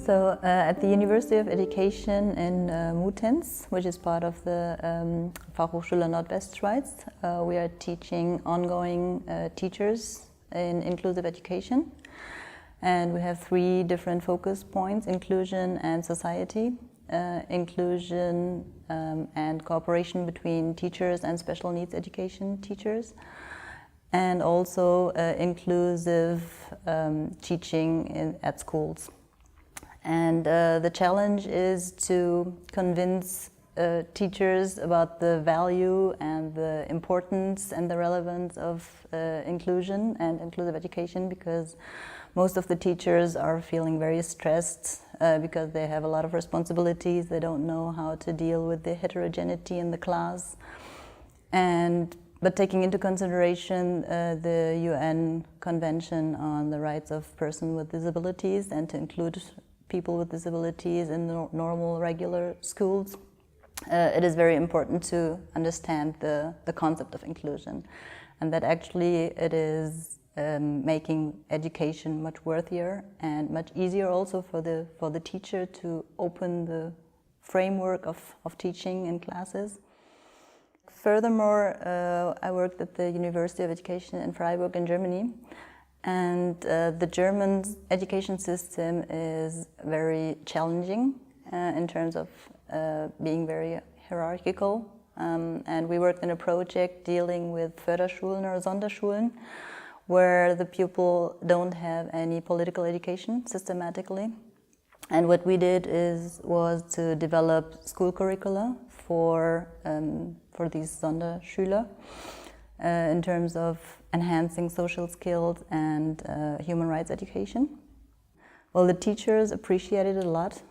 So at the University of Education in Mutenz, which is part of the Fachhochschule Nordwestschweiz, we are teaching ongoing teachers in inclusive education. And we have three different focus points: inclusion and society, inclusion and cooperation between teachers and special needs education teachers, and also inclusive teaching at schools. And the challenge is to convince teachers about the value and the importance and the relevance of inclusion and inclusive education, because most of the teachers are feeling very stressed because they have a lot of responsibilities. They don't know how to deal with the heterogeneity in the class. But taking into consideration the UN Convention on the Rights of Persons with Disabilities, and to include people with disabilities in normal, regular schools, it is very important to understand the concept of inclusion, and that actually it is making education much worthier and much easier also for the teacher to open the framework of teaching in classes. Furthermore, I worked at the University of Education in Freiburg in Germany, and the German education system is very challenging in terms of being very hierarchical. And we worked in a project dealing with Förderschulen or Sonderschulen, where the pupil don't have any political education systematically. And what we did was to develop school curricula for these Sonderschüler in terms of enhancing social skills and human rights education. Well, the teachers appreciated it a lot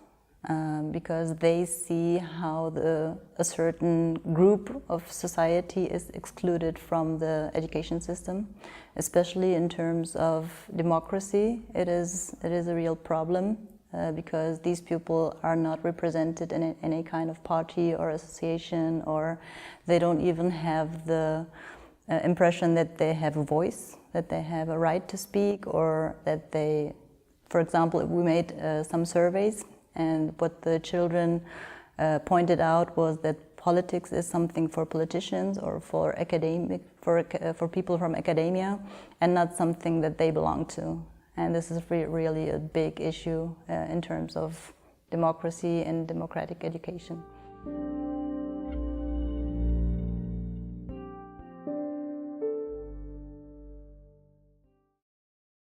because they see how a certain group of society is excluded from the education system, especially in terms of democracy. It is a real problem because these people are not represented in any kind of party or association, or they don't even have the impression that they have a voice, that they have a right to speak, or that they, for example, we made some surveys, and what the children pointed out was that politics is something for politicians or for people from academia, and not something that they belong to. And this is really a big issue in terms of democracy and democratic education.